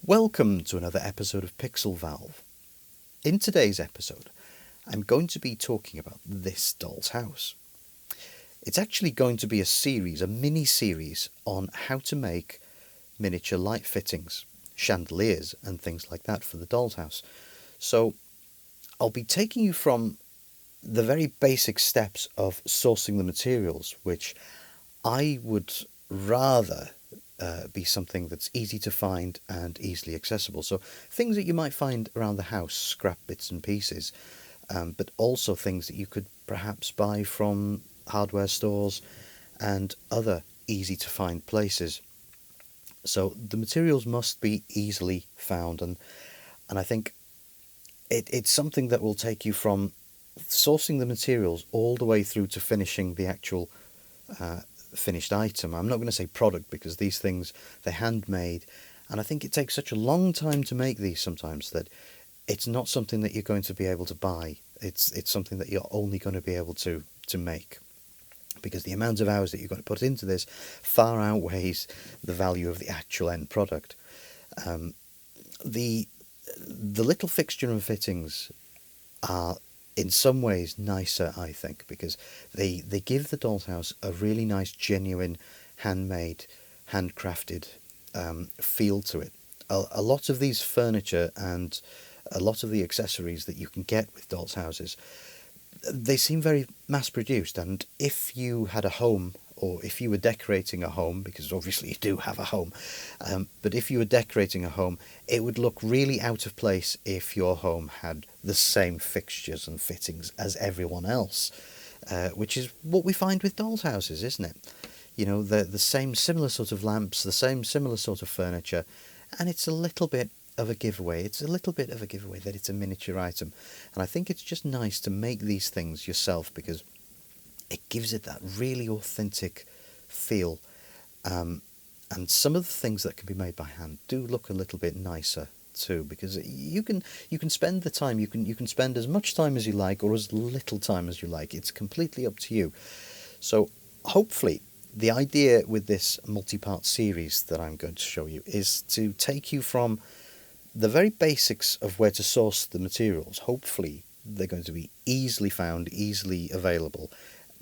Welcome to another episode of Pixelvalve. In today's episode, I'm going to be talking about this doll's house. It's actually going to be a mini-series on how to make miniature light fittings, chandeliers and things like that for the doll's house. So I'll be taking you from the very basic steps of sourcing the materials, which I would rather be something that's easy to find and easily accessible. So things that you might find around the house, scrap bits and pieces, but also things that you could perhaps buy from hardware stores and other easy to find places. So the materials must be easily found, and I think it's something that will take you from sourcing the materials all the way through to finishing the actual finished item. I'm not going to say product because these things, they're handmade, and I think it takes such a long time to make these sometimes that it's not something that you're going to be able to buy. It's something that you're only going to be able to make, because the amount of hours that you're going to put into this far outweighs the value of the actual end product. The little fixture and fittings are in some ways nicer, I think, because they give the doll's house a really nice, genuine, handmade, handcrafted feel to it. A lot of these furniture and a lot of the accessories that you can get with doll's houses, they seem very mass produced, and if you had a home, or if you were decorating a home, because obviously you do have a home, but if you were decorating a home, it would look really out of place if your home had the same fixtures and fittings as everyone else, which is what we find with dolls' houses, isn't it? You know, the same similar sort of lamps, the same similar sort of furniture, and it's a little bit of a giveaway. It's a little bit of a giveaway that it's a miniature item, and I think it's just nice to make these things yourself because it gives it that really authentic feel, and some of the things that can be made by hand do look a little bit nicer too, because you can spend the time, you can spend as much time as you like or as little time as you like. It's completely up to you. So hopefully the idea with this multi-part series that I'm going to show you is to take you from the very basics of where to source the materials. Hopefully they're going to be easily found, easily available.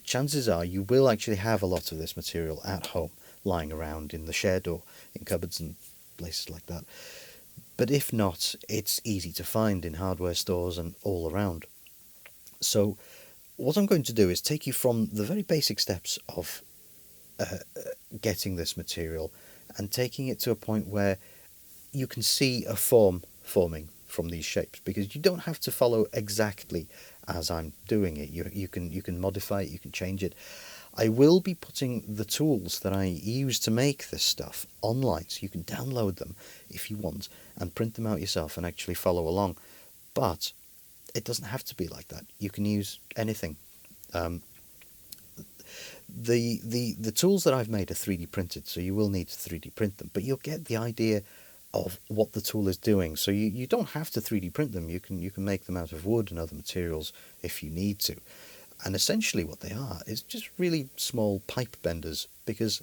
Chances are you will actually have a lot of this material at home, lying around in the shed or in cupboards and places like that. But if not, it's easy to find in hardware stores and all around. So what I'm going to do is take you from the very basic steps of getting this material and taking it to a point where you can see a form forming from these shapes, because you don't have to follow exactly as I'm doing it. You can modify it, you can change it. I will be putting the tools that I use to make this stuff online, so you can download them if you want and print them out yourself and actually follow along. But it doesn't have to be like that. You can use anything. The tools that I've made are 3D printed, so you will need to 3D print them, but you'll get the idea of what the tool is doing. So you don't have to 3D print them. You can make them out of wood and other materials if you need to. And essentially what they are is just really small pipe benders, because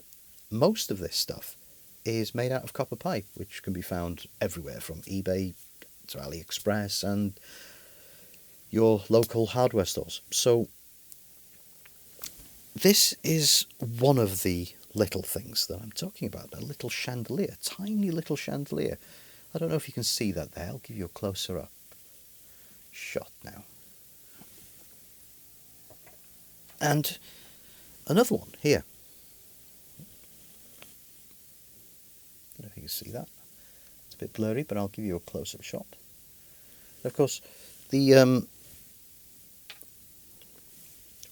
most of this stuff is made out of copper pipe, which can be found everywhere from eBay to AliExpress and your local hardware stores. So this is one of the little things that I'm talking about, a little chandelier, tiny little chandelier. I don't know if you can see that there. I'll give you a closer up shot now. And another one here. I don't know if you can see that. It's a bit blurry, but I'll give you a close-up shot. Of course, the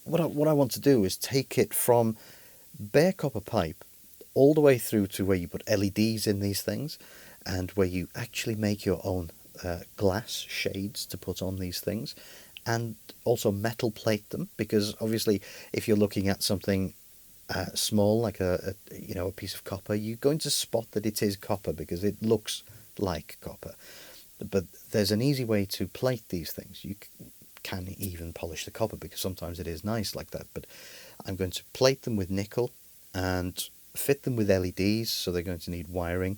what I want to do is take it from bare copper pipe all the way through to where you put LEDs in these things, and where you actually make your own glass shades to put on these things, and also metal plate them, because obviously if you're looking at something small like a piece of copper, you're going to spot that it is copper because it looks like copper. But there's an easy way to plate these things. You can even polish the copper, because sometimes it is nice like that, but I'm going to plate them with nickel and fit them with LEDs, so they're going to need wiring,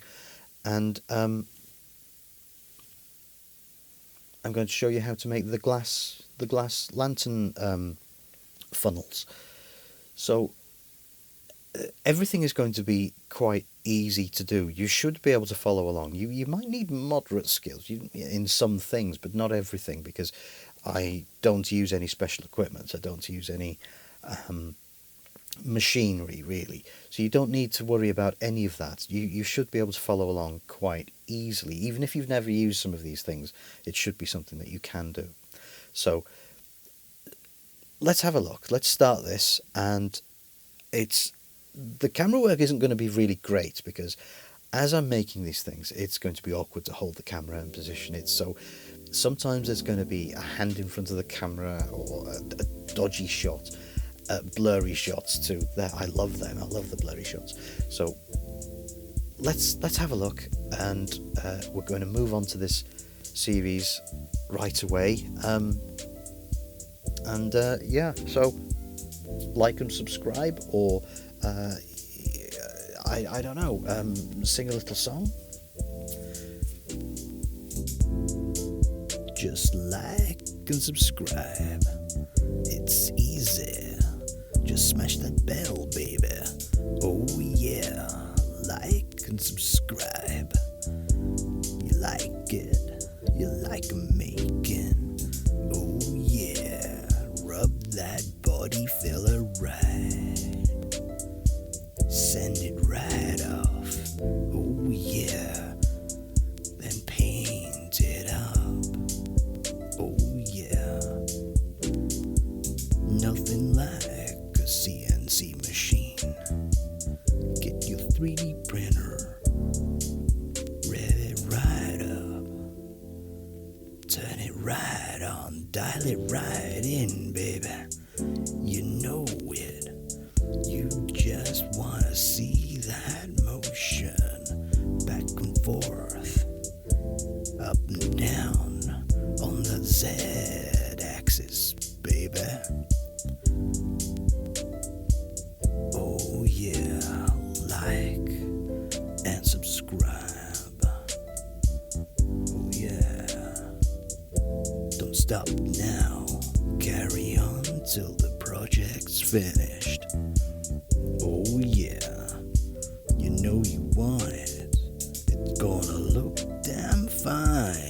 and I'm going to show you how to make the glass lantern funnels. So everything is going to be quite easy to do. You should be able to follow along. You might need moderate skills in some things, but not everything, because I don't use any special equipment. I don't use any machinery, really. So you don't need to worry about any of that. You should be able to follow along quite easily. Even if you've never used some of these things, it should be something that you can do. So let's have a look. Let's start this, and the camera work isn't going to be really great, because as I'm making these things, it's going to be awkward to hold the camera and position it. So sometimes there's going to be a hand in front of the camera, or a dodgy shot, blurry shots too. I love them. I love the blurry shots. So let's have a look, and we're going to move on to this series right away. So like and subscribe, or I don't know, sing a little song. Just like and subscribe. It's easy. Just smash that bell, baby. Oh yeah. Like and subscribe. You like it. You like making. Oh yeah. Rub that body filler right. Send it right off. Oh yeah. Then paint it up. Oh yeah. Nothing like a CNC machine. Get your 3D printer. Rev it right up. Turn it right on. Dial it right in, baby. You know it. You just wanna see that motion. Back and forth. Up and down. On the Z-axis, baby. Oh yeah. Like and subscribe. Oh yeah. Don't stop now. Carry on till the project's finished. Oh yeah. You know you want it. It's gonna look damn fine.